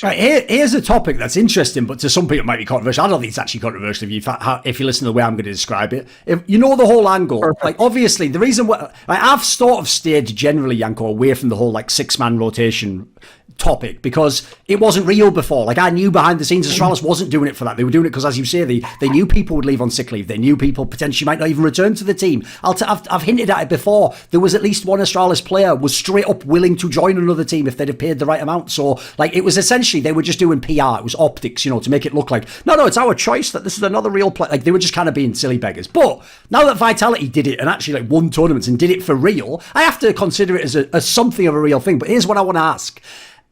Right, here's a topic that's interesting, but to some people it might be controversial. I don't think it's actually controversial if you listen to the way I'm going to describe it. If you know the whole angle, perfect. Like obviously the reason why I've sort of stayed generally, Janko, away from the whole like 6-man rotation topic because it wasn't real before. Like I knew behind the scenes Astralis wasn't doing it for that. They were doing it because, as you say, they knew people would leave on sick leave. They knew people potentially might not even return to the team. I've hinted at it before. There was at least one Astralis player was straight up willing to join another team if they'd have paid the right amount. So like it was essentially they were just doing PR. It was optics, to make it look like no, it's our choice that this is another real play. Like they were just kind of being silly beggars. But now that Vitality did it and actually like won tournaments and did it for real, I have to consider it as something of a real thing. But here's what I want to ask.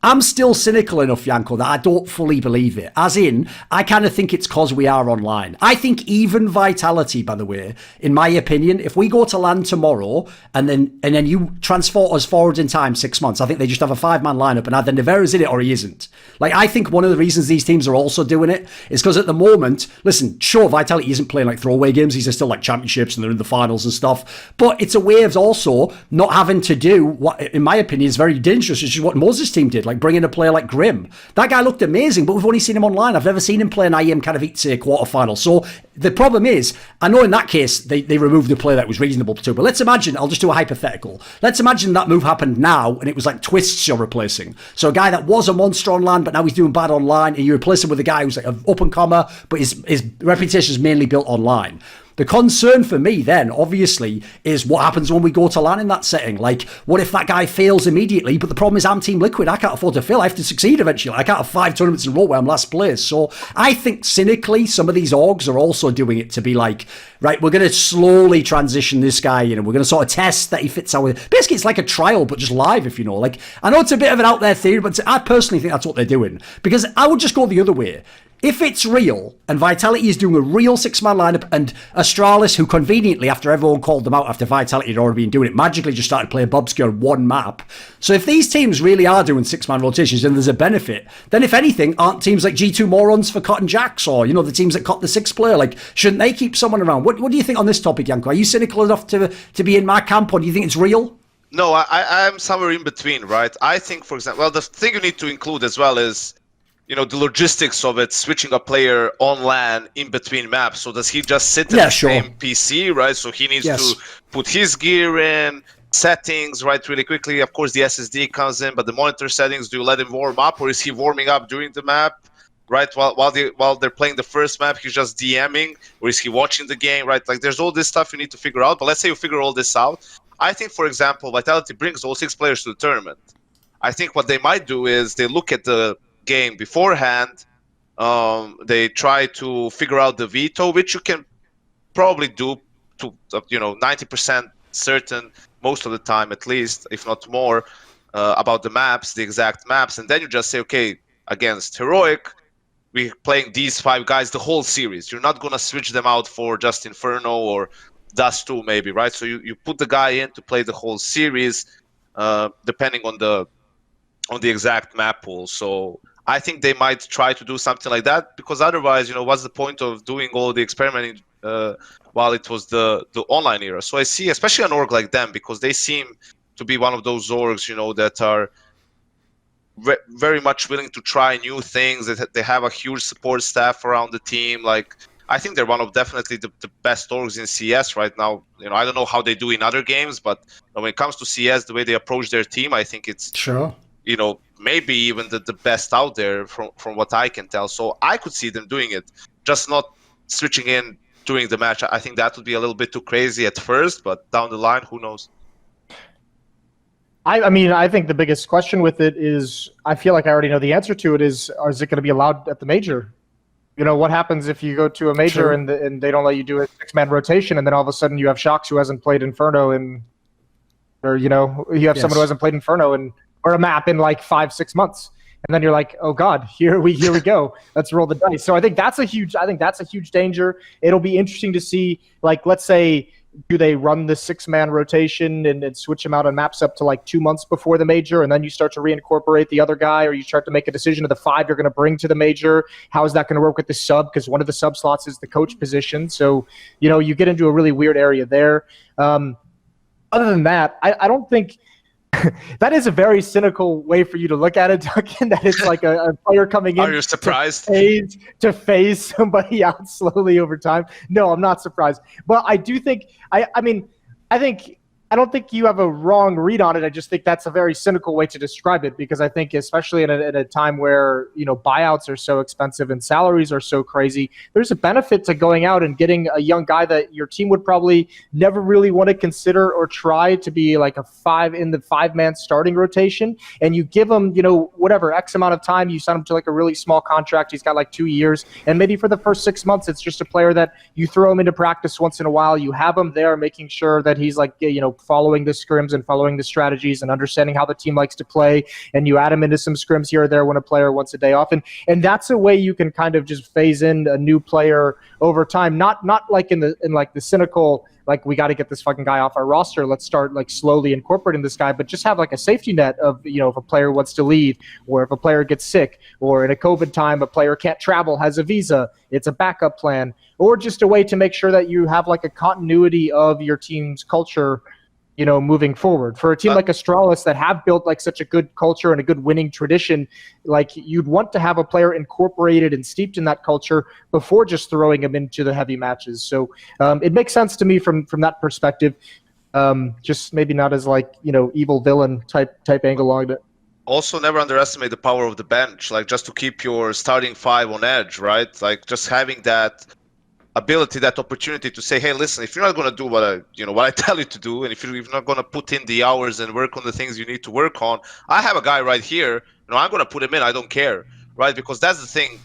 I'm still cynical enough, Janko, that I don't fully believe it. As in, I kind of think it's because we are online. I think even Vitality, by the way, in my opinion, if we go to LAN tomorrow and then you transport us forward in time 6 months, I think they just have a 5-man lineup and either Nevera's in it or he isn't. Like, I think one of the reasons these teams are also doing it is because at the moment, listen, sure, Vitality isn't playing like throwaway games. These are still like championships and they're in the finals and stuff. But it's a way of also not having to do what, in my opinion, is very dangerous, which is what Moses' team did. Like bring in a player like Grim. That guy looked amazing, but we've only seen him online. I've never seen him play an IEM Katowice quarterfinal. So the problem is, I know in that case, they removed the player that was reasonable too, but let's imagine, I'll just do a hypothetical. Let's imagine that move happened now and it was like Twists you're replacing. So a guy that was a monster online, but now he's doing bad online, and you replace him with a guy who's like an up-and-comer, but his reputation is mainly built online. The concern for me then, obviously, is what happens when we go to LAN in that setting. Like, what if that guy fails immediately? But the problem is I'm Team Liquid. I can't afford to fail. I have to succeed eventually. I can't have 5 tournaments in a row where I'm last place. So I think cynically, some of these orgs are also doing it to be like, right, we're going to slowly transition this guy. We're going to sort of test that he fits our... Basically, it's like a trial, but just live, if you know. Like, I know it's a bit of an out there theory, but I personally think that's what they're doing. Because I would just go the other way. If it's real, and Vitality is doing a real 6-man lineup, and Astralis, who conveniently, after everyone called them out after Vitality had already been doing it, magically just started playing Bobsky on one map. So if these teams really are doing 6-man rotations and there's a benefit, then if anything, aren't teams like G2 morons for Cotton Jacks, or, the teams that cut the 6th player, like, shouldn't they keep someone around? What do you think on this topic, Janko? Are you cynical enough to be in my camp, or do you think it's real? No, I'm somewhere in between, right? I think, for example, well, the thing you need to include as well is, the logistics of it, switching a player on LAN in between maps. So does he just sit in the same PC, right? So he needs to put his gear in, settings, right, really quickly. Of course, the SSD comes in, but the monitor settings, do you let him warm up, or is he warming up during the map, right? While they're playing the first map, he's just DMing, or is he watching the game, right? Like, there's all this stuff you need to figure out. But let's say you figure all this out. I think, for example, Vitality brings all 6 players to the tournament. I think what they might do is they look at the game beforehand, they try to figure out the veto, which you can probably do to 90% certain most of the time, at least, if not more, about the maps, the exact maps, and then you just say, okay, against Heroic, we're playing these 5 guys the whole series. You're not gonna switch them out for just Inferno or Dust 2 maybe, right? So you put the guy in to play the whole series, depending on the exact map pool. So I think they might try to do something like that, because otherwise, what's the point of doing all the experimenting while it was the online era? So I see, especially an org like them, because they seem to be one of those orgs, that are very much willing to try new things. That they have a huge support staff around the team. Like, I think they're one of definitely the best orgs in CS right now. I don't know how they do in other games, but when it comes to CS, the way they approach their team, I think it's maybe even the best out there from what I can tell. So I could see them doing it, just not switching in during the match. I think that would be a little bit too crazy at first, but down the line, who knows? I mean, I think the biggest question with it is, I feel like I already know the answer to it, is it going to be allowed at the major? What happens if you go to a major and they don't let you do a 6-man rotation, and then all of a sudden you have Shox who hasn't played Inferno or you have someone who hasn't played Inferno or a map in like 5-6 months, and then you're like, oh God, here we go. Let's roll the dice. So I think that's a huge danger. It'll be interesting to see, like, let's say, do they run the 6-man rotation and switch them out on maps up to like 2 months before the major, and then you start to reincorporate the other guy, or you start to make a decision of the 5 you're going to bring to the major? How is that going to work with the sub? Because one of the sub slots is the coach position. So, you get into a really weird area there. Other than that, I don't think That is a very cynical way for you to look at it, Duncan, that it's like a player coming in. Are you surprised? To phase somebody out slowly over time. No, I'm not surprised. But I do think, I don't think you have a wrong read on it. I just think that's a very cynical way to describe it, because I think, especially in a time where, you know, buyouts are so expensive and salaries are so crazy, there's a benefit to going out and getting a young guy that your team would probably never really want to consider or try to be like a 5-man starting rotation. And you give him, you know, whatever X amount of time, you sign him to like a really small contract. He's got like 2 years. And maybe for the first 6 months, it's just a player that you throw him into practice once in a while. You have him there making sure that he's like, you know, following the scrims and following the strategies and understanding how the team likes to play, and you add him into some scrims here or there when a player wants a day off, and that's a way you can kind of just phase in a new player over time, not like in the cynical, like, we got to get this fucking guy off our roster, let's start like slowly incorporating this guy, but just have like a safety net of, you know, if a player wants to leave, or if a player gets sick, or in a COVID time a player can't travel, has a visa, it's a backup plan, or just a way to make sure that you have like a continuity of your team's culture, you know, moving forward. For a team like Astralis that have built like such a good culture and a good winning tradition, like, you'd want to have a player incorporated and steeped in that culture before just throwing him into the heavy matches. So it makes sense to me from that perspective. Just maybe not as like, you know, evil villain type angle on it. Also, never underestimate the power of the bench, like just to keep your starting 5 on edge, right? Like just having that ability, that opportunity to say, hey, listen, if you're not going to do what I tell you to do, and if you're not going to put in the hours and work on the things you need to work on, I have a guy right here, you know, I'm going to put him in, I don't care, right? Because that's the thing,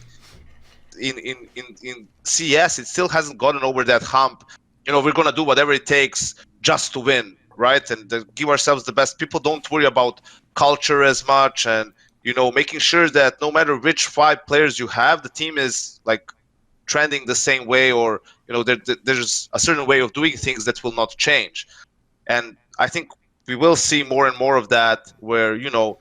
in CS, it still hasn't gotten over that hump, you know, we're going to do whatever it takes just to win, right? And give ourselves the best. People don't worry about culture as much, and, you know, making sure that no matter which 5 players you have, the team is like trending the same way, or, you know, there's a certain way of doing things that will not change. And I think we will see more and more of that, where, you know,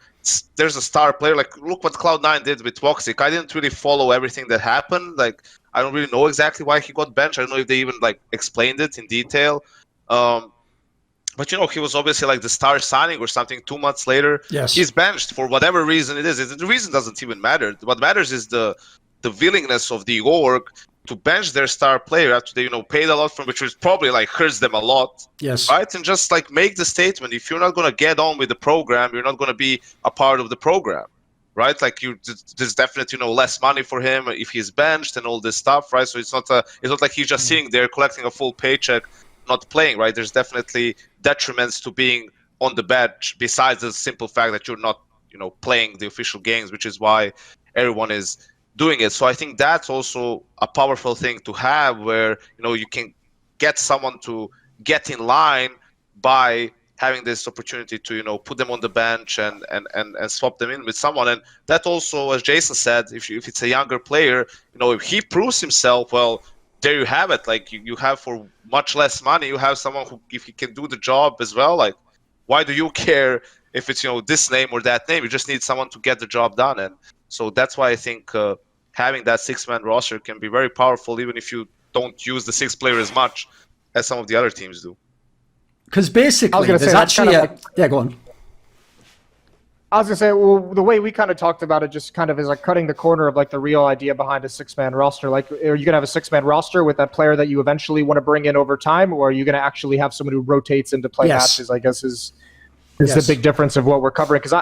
there's a star player, like look what Cloud9 did with Toxic. I didn't really follow everything that happened, like I don't really know exactly why he got benched. I don't know if they even like explained it in detail, but, you know, he was obviously like the star signing or something. 2 months later, yes, he's benched for whatever reason it is. The reason doesn't even matter. What matters is the willingness of the org to bench their star player after they, you know, paid a lot from, which was probably like hurts them a lot. Yes. Right? And just like make the statement, if you're not going to get on with the program, you're not going to be a part of the program. Right? Like there's definitely, you know, less money for him if he's benched and all this stuff, right? So it's not like he's just sitting there collecting a full paycheck, not playing, right? There's definitely detriments to being on the bench besides the simple fact that you're not, you know, playing the official games, which is why everyone is doing it. So I think that's also a powerful thing to have, where, you know, you can get someone to get in line by having this opportunity to, you know, put them on the bench and swap them in with someone. And that also, as Jason said, if it's a younger player, you know, if he proves himself, well, there you have it. Like you have, for much less money, you have someone who, if he can do the job as well, like, why do you care if it's, you know, this name or that name? You just need someone to get the job done. And so that's why I think having that 6-man roster can be very powerful, even if you don't use the 6th player as much as some of the other teams do. Because basically, there's actually yeah, go on. I was going to say, well, the way we kind of talked about it just kind of is like cutting the corner of like the real idea behind a 6-man roster. Like, are you going to have a 6-man roster with that player that you eventually want to bring in over time, or are you going to actually have someone who rotates into play matches, I guess is the big difference of what we're covering. Because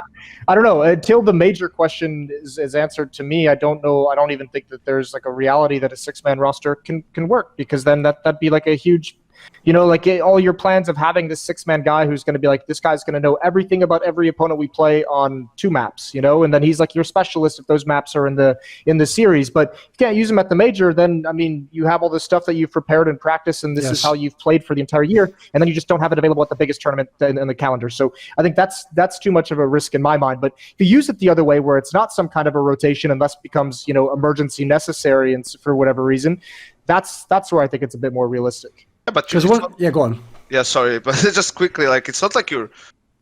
I don't know, until the major question is answered to me, I don't know. I don't even think that there's like a reality that a 6-man roster can work, because then that'd be like a huge, you know, like all your plans of having this 6-man guy who's going to be like, this guy's going to know everything about every opponent we play on 2 maps, you know, and then he's like your specialist if those maps are in the series. But if you can't use him at the major, then, I mean, you have all this stuff that you've prepared and practiced, and this is how you've played for the entire year, and then you just don't have it available at the biggest tournament in the calendar. So I think that's too much of a risk in my mind. But if you use it the other way, where it's not some kind of a rotation unless it becomes, you know, emergency necessary and for whatever reason, that's where I think it's a bit more realistic. Yeah, but go on. Yeah, sorry, but just quickly, like, it's not like you're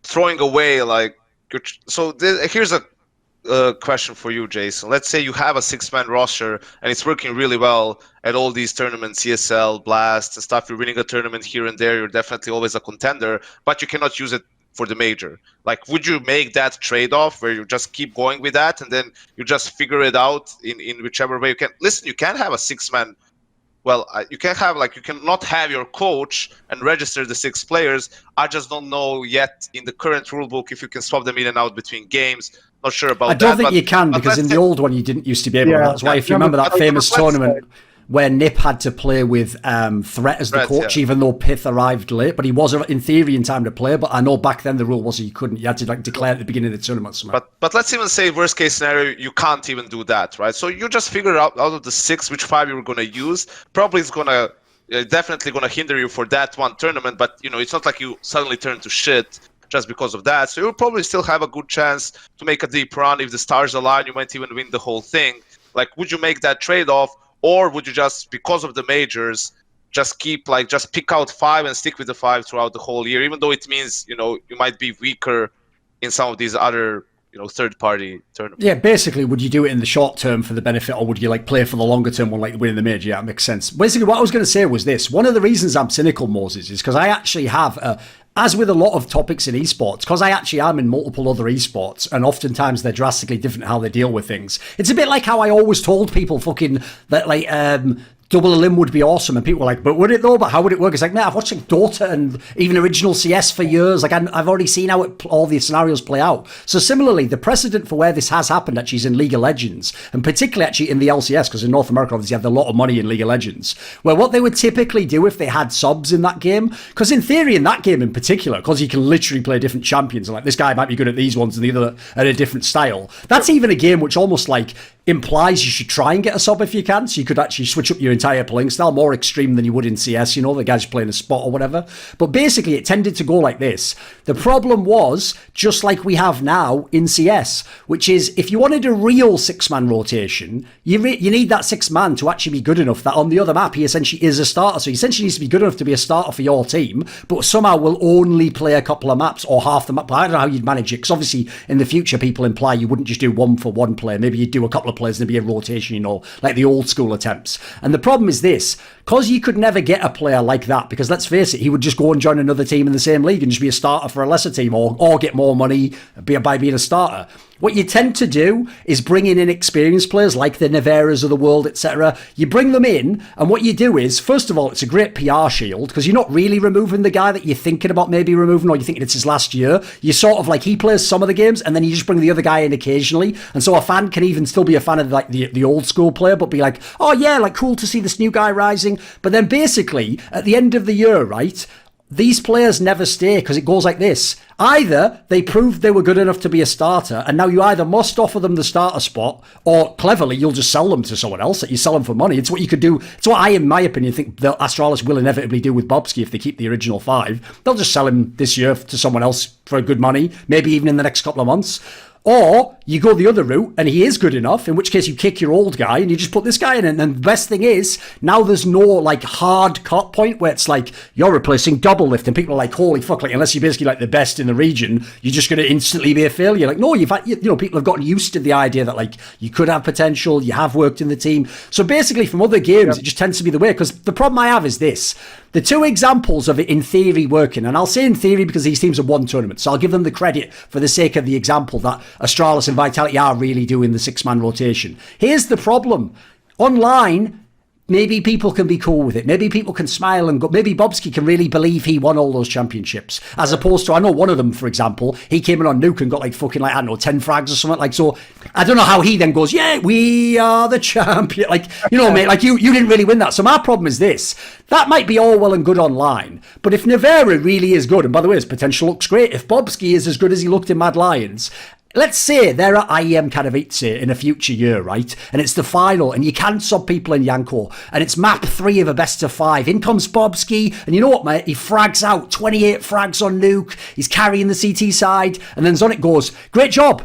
throwing away, like, here's a question for you, Jason. Let's say you have a 6-man roster and it's working really well at all these tournaments, CSL, Blast, and stuff. You're winning a tournament here and there. You're definitely always a contender, but you cannot use it for the major? Like, would you make that trade-off where you just keep going with that and then you just figure it out in whichever way you can? Listen, you can have a 6-man. Well, you can have, like, you cannot have your coach and register the 6 players. I just don't know yet in the current rulebook if you can swap them in and out between games. Not sure about that. I don't think you can, because in the old one you didn't used to be able to. That's why, if you remember that famous tournament where Nip had to play with Threat as the coach, even though Pith arrived late, but he was in theory in time to play. But I know back then the rule was you couldn't. You had to like declare at the beginning of the tournament. But let's even say worst case scenario, you can't even do that, right? So you just figure out of the 6 which 5 you were going to use. Probably it's going to definitely going to hinder you for that one tournament. But you know, it's not like you suddenly turn to shit just because of that. So you'll probably still have a good chance to make a deep run. If the stars align, you might even win the whole thing. Like, would you make that trade-off? Or would you just, because of the majors, just keep, like, just pick out 5 and stick with the 5 throughout the whole year, even though it means, you know, you might be weaker in some of these other, you know, third-party tournaments? Yeah, basically, would you do it in the short term for the benefit, or would you, like, play for the longer term one, like winning the major? Yeah, that makes sense. Basically, what I was going to say was this. One of the reasons I'm cynical, Moses, is because I actually have as with a lot of topics in esports, because I actually am in multiple other esports, and oftentimes they're drastically different how they deal with things. It's a bit like how I always told people fucking that, like, double elim would be awesome, and people were like, but would it though? But how would it work? It's like, man, I've watched like Dota and even original CS for years. Like, I've already seen how all the scenarios play out. So similarly, the precedent for where this has happened actually is in League of Legends, and particularly actually in the LCS, because in North America obviously have a lot of money in League of Legends, where what they would typically do if they had subs in that game, because in theory in that game in particular, because you can literally play different champions, and like this guy might be good at these ones and the other at a different style. That's even a game which almost like implies you should try and get a sub if you can, so you could actually switch up your entire playing style, more extreme than you would in CS, you know, the guy's playing a spot or whatever. But basically it tended to go like this. The problem was, just like we have now in CS, which is if you wanted a real 6-man rotation, you need that 6-man to actually be good enough that on the other map he essentially is a starter. So he essentially needs to be good enough to be a starter for your team, but somehow will only play a couple of maps or half the map. I don't know how you'd manage it, because obviously in the future people imply you wouldn't just do one for one player. Maybe you'd do a couple of players and there'd be a rotation, you know, like the old school attempts. And the problem is this, because you could never get a player like that, because let's face it, he would just go and join another team in the same league and just be a starter for a lesser team, or get more money by being a starter. What you tend to do is bring in inexperienced players like the Neveras of the world, etc. You bring them in, and what you do is, first of all, it's a great PR shield, because you're not really removing the guy that you're thinking about maybe removing, or you're thinking it's his last year. You sort of like, he plays some of the games, and then you just bring the other guy in occasionally, and so a fan can even still be a fan of like the old school player, but be like, oh yeah, like cool to see this new guy rising. But then basically, at the end of the year, right, these players never stay, because it goes like this. Either they proved they were good enough to be a starter, and now you either must offer them the starter spot, or cleverly you'll just sell them to someone else, that you sell them for money. It's what you could do. It's what I, in my opinion, think the Astralis will inevitably do with Bobski if they keep the original 5. They'll just sell him this year to someone else for good money, maybe even in the next couple of months. Or you go the other route and he is good enough, in which case you kick your old guy and you just put this guy in. And the best thing is, now there's no like hard cut point where it's like you're replacing double lift and people are like, holy fuck, like unless you're basically like the best in the region, you're just going to instantly be a failure. Like, no, you've had, you know, people have gotten used to the idea that like you could have potential, you have worked in the team. So basically from other games, it just tends to be the way, because the problem I have is this. The two examples of it in theory working, and I'll say in theory because these teams have won tournaments, so I'll give them the credit for the sake of the example that Astralis and Vitality are really doing the 6-man rotation. Here's the problem. Online, maybe people can be cool with it. Maybe people can smile and go, maybe Bobski can really believe he won all those championships. As opposed to, I know one of them, for example, he came in on Nuke and got like fucking like, I don't know, 10 frags or something. Like, so I don't know how he then goes, yeah, we are the champion. Like, you know, mate, like you didn't really win that. So my problem is this. That might be all well and good online, but if Nevera really is good, and by the way, his potential looks great, if Bobski is as good as he looked in Mad Lions, let's say they're at IEM Katowice in a future year, right? And it's the final, and you can sub people in Yanko, and it's map 3 of a best of 5. In comes Bobski, and you know what, mate? He frags out 28 frags on Nuke. He's carrying the CT side, and then Zonic goes, great job.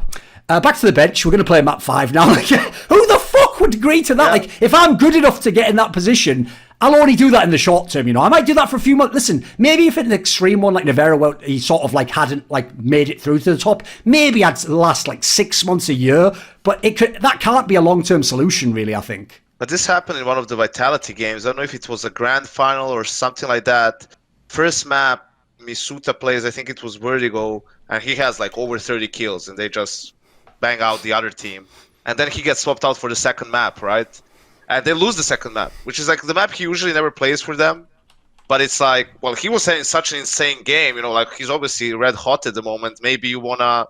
Back to the bench. We're going to play map 5 now. Like, who the fuck would agree to that? Yeah. Like, if I'm good enough to get in that position, I'll only do that in the short term, you know. I might do that for a few months. Listen, maybe if it's an extreme one like Nevera, where he sort of like hadn't like made it through to the top, maybe I'd last like 6 months, a year. But that can't be a long-term solution, really, I think. But this happened in one of the Vitality games. I don't know if it was a grand final or something like that. First map, Misuta plays, I think it was Vertigo, and he has like over 30 kills, and they just bang out the other team. And then he gets swapped out for the second map, right? And they lose the second map, which is like the map he usually never plays for them. But it's like, well, he was having such an insane game, you know, like he's obviously red hot at the moment. Maybe you wanna,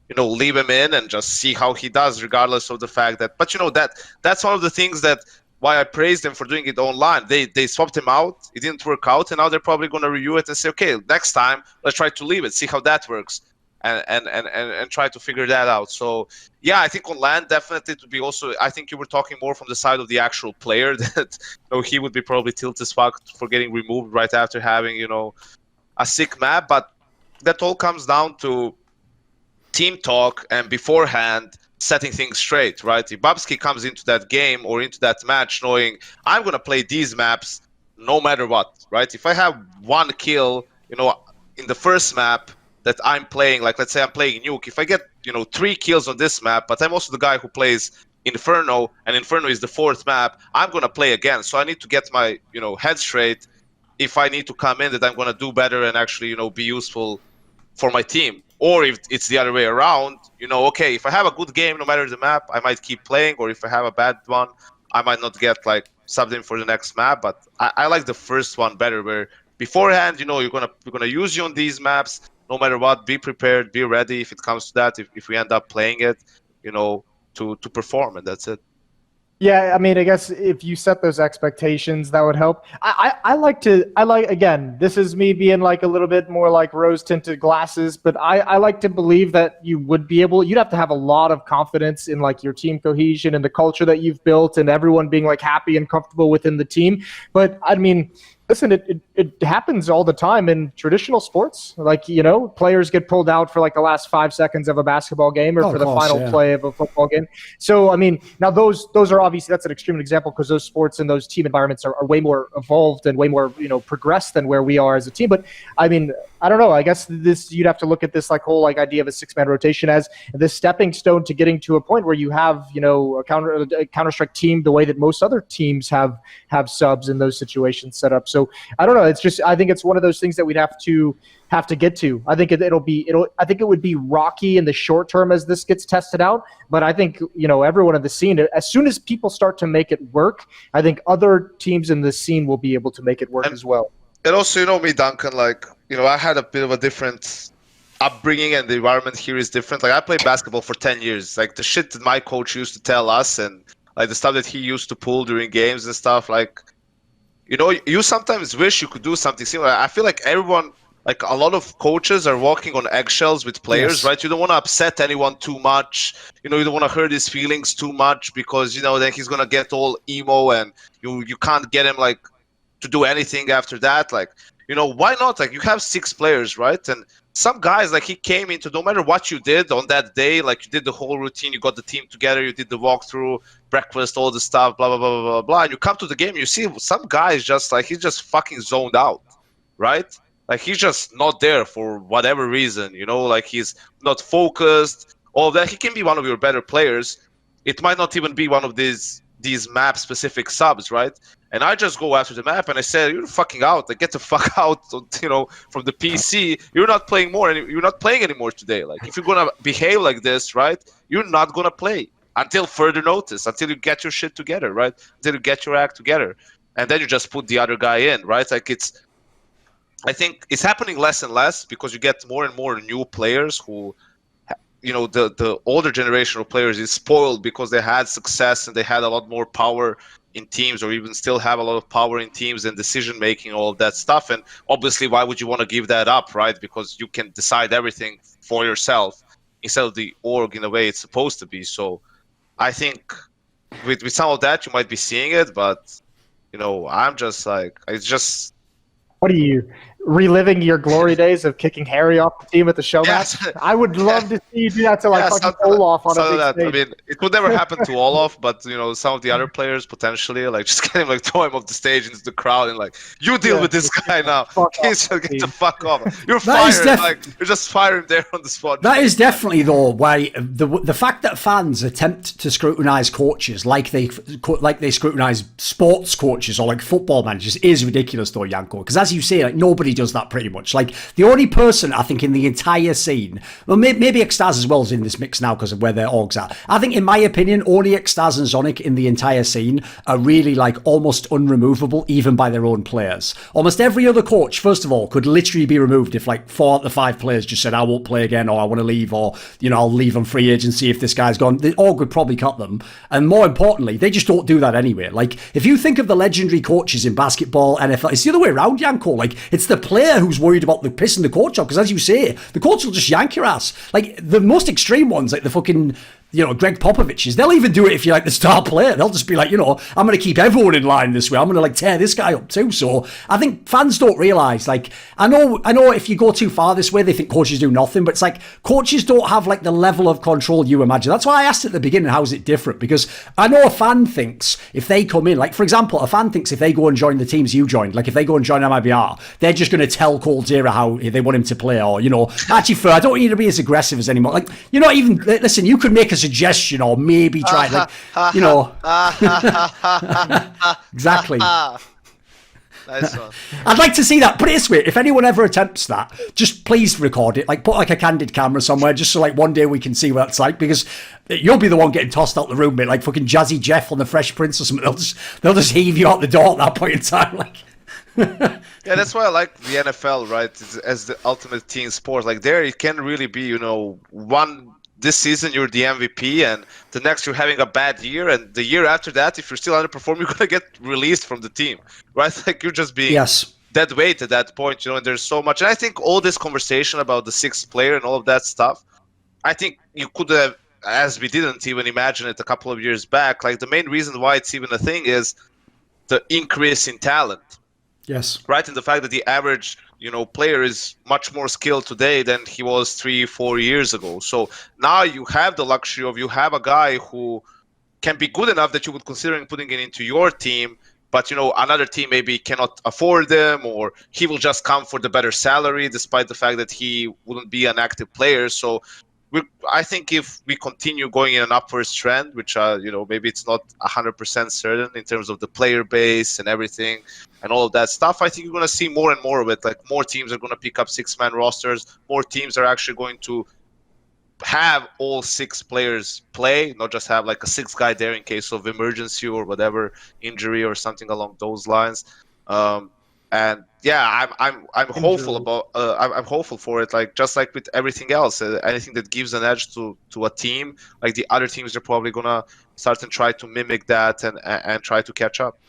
you know, leave him in and just see how he does, regardless of the fact that. But you know, that's one of the things that why I praised them for doing it online. They swapped him out, it didn't work out, and now they're probably gonna review it and say, okay, next time let's try to leave it, see how that works, and try to figure that out. So yeah, I think on LAN definitely to be also. I think you were talking more from the side of the actual player that you know, he would be probably tilted as fuck for getting removed right after having, you know, a sick map. But that all comes down to team talk and beforehand setting things straight, right? If Babsky comes into that game or into that match knowing I'm gonna play these maps no matter what, right? If I have one kill, you know, in the first map that I'm playing, like let's say I'm playing Nuke, if I get, you know, 3 kills on this map, but I'm also the guy who plays Inferno, and Inferno is the 4th map, I'm gonna play again. So I need to get my, you know, head straight if I need to come in, that I'm gonna do better and actually, you know, be useful for my team. Or if it's the other way around, you know, okay, if I have a good game, no matter the map, I might keep playing, or if I have a bad one, I might not get like subbed in for the next map. But I like the first one better, where beforehand, you know, we're gonna use you on these maps. No matter what, be prepared, be ready if it comes to that, if we end up playing it, you know, to perform, and that's it. Yeah, I mean, I guess if you set those expectations, that would help. I like, again, this is me being like a little bit more like rose-tinted glasses, but I like to believe that you would be able, you'd have to have a lot of confidence in like your team cohesion and the culture that you've built and everyone being like happy and comfortable within the team. But I mean, listen, it happens all the time in traditional sports. Like, you know, players get pulled out for like the last 5 seconds of a basketball game or for the final play of a football game. So, I mean, now those are obviously, that's an extreme example because those sports and those team environments are way more evolved and way more, you know, progressed than where we are as a team. But I mean, I don't know. I guess this, you'd have to look at this like whole like idea of a 6-man rotation as the stepping stone to getting to a point where you have, you know, a Counter-Strike team the way that most other teams have subs in those situations set up. So I don't know. It's just, I think it's one of those things that we'd have to get to. I think I think it would be rocky in the short term as this gets tested out. But I think, you know, everyone in the scene, as soon as people start to make it work, I think other teams in the scene will be able to make it work as well. And also, you know me, Duncan, like, you know, I had a bit of a different upbringing and the environment here is different. Like, I played basketball for 10 years. Like, the shit that my coach used to tell us and like the stuff that he used to pull during games and stuff, like, you know, you sometimes wish you could do something similar. I feel like everyone, like a lot of coaches are walking on eggshells with players, right? You don't want to upset anyone too much. You know, you don't want to hurt his feelings too much because, you know, then he's going to get all emo and you can't get him like to do anything after that. Like, you know, why not? Like, you have 6 players, right? And some guys, like, he came into, no matter what you did on that day, like, you did the whole routine, you got the team together, you did the walkthrough, breakfast, all the stuff, blah, blah, blah, blah, blah, and you come to the game, you see some guys just, like, he's just fucking zoned out, right? Like, he's just not there for whatever reason, you know, like, he's not focused, all of that. He can be one of your better players. It might not even be one of these map-specific subs, right? And I just go after the map and I say, you're fucking out. Like, get the fuck out, you know, from the PC. You're not playing more. You're not playing anymore today. Like, if you're gonna behave like this, right, you're not gonna play until further notice, until you get your shit together, right? Until you get your act together, and then you just put the other guy in, right? Like, I think it's happening less and less because you get more and more new players who, you know, the older generation of players is spoiled because they had success and they had a lot more power in teams, or even still have a lot of power in teams and decision making, all of that stuff. And obviously, why would you want to give that up, right? Because you can decide everything for yourself instead of the org in a way it's supposed to be. So I think with some of that you might be seeing it, but you know, I'm just like, it's just. What are you, reliving your glory days of kicking Harry off the team at the show match? I would love to see you do that to like fucking Olaf on a big stage. I mean, it would never happen to Olaf, but you know, some of the other players potentially, like, just get him, like, throw him off the stage into the crowd and like, you deal with this guy now. He's just get the fuck off. You're fired. Like, you're just firing there on the spot. That is definitely though why the fact that fans attempt to scrutinise coaches like they scrutinise sports coaches or like football managers is ridiculous though, Janko. Because as you say, like, nobody everybody does that pretty much. Like, the only person I think in the entire scene, well, maybe Extaz as well is in this mix now because of where their orgs are. I think, in my opinion, only Extaz and Zonic in the entire scene are really like almost unremovable, even by their own players. Almost every other coach, first of all, could literally be removed if like 4 out of the 5 players just said, I won't play again, or I want to leave, or, you know, I'll leave on free agency if this guy's gone. The org would probably cut them. And more importantly, they just don't do that anyway. Like, if you think of the legendary coaches in basketball, NFL, it's the other way around, Yanko. Like, it's the player who's worried about the pissing the coach off, because as you say, the coach will just yank your ass. Like, the most extreme ones, like the fucking, you know, Greg Popovich's, they'll even do it if you're like the star player. They'll just be like, you know, I'm going to keep everyone in line this way. I'm going to like tear this guy up too. So I think fans don't realise, like, I know if you go too far this way, they think coaches do nothing, but it's like, coaches don't have like the level of control you imagine. That's why I asked at the beginning, how is it different? Because I know a fan thinks if they come in, like, for example, a fan thinks if they go and join the teams you joined, like if they go and join MIBR, they're just going to tell Coldzera how they want him to play, or, you know, actually, Fur, I don't want you to be as aggressive as anymore. Like, you're not even, listen, you could make a suggestion, or maybe try, like, you know. Exactly. Nice one. I'd like to see that. Put it this way, if anyone ever attempts that, just please record it. Like, put like a candid camera somewhere, just so like one day we can see what it's like, because you'll be the one getting tossed out the room, mate, like fucking Jazzy Jeff on the Fresh Prince or something. They'll just heave you out the door at that point in time. Like, yeah, that's why I like the NFL, right? As the ultimate team sport. Like, there it can really be, you know, this season you're the MVP, and the next you're having a bad year, and the year after that, if you're still underperforming, you're gonna get released from the team, right? Like, you're just being dead weight at that point, you know. And there's so much, and I think all this conversation about the 6th player and all of that stuff, I think you could have, as we didn't even imagine it a couple of years back, like the main reason why it's even a thing is the increase in talent. Yes. Right, and the fact that the average, you know, player is much more skilled today than he was 3-4 years ago. So now you have the luxury of, you have a guy who can be good enough that you would consider putting it into your team, but, you know, another team maybe cannot afford them, or he will just come for the better salary, despite the fact that he wouldn't be an active player. So I think if we continue going in an upwards trend, which, you know, maybe it's not 100% certain in terms of the player base and everything and all of that stuff, I think you're going to see more and more of it. Like, more teams are going to pick up 6-man rosters. More teams are actually going to have all 6 players play, not just have like a 6th guy there in case of emergency or whatever, injury or something along those lines. And yeah, I'm hopeful about I'm hopeful for it. Like, just like with everything else, anything that gives an edge to a team, like the other teams are probably gonna start and try to mimic that and try to catch up.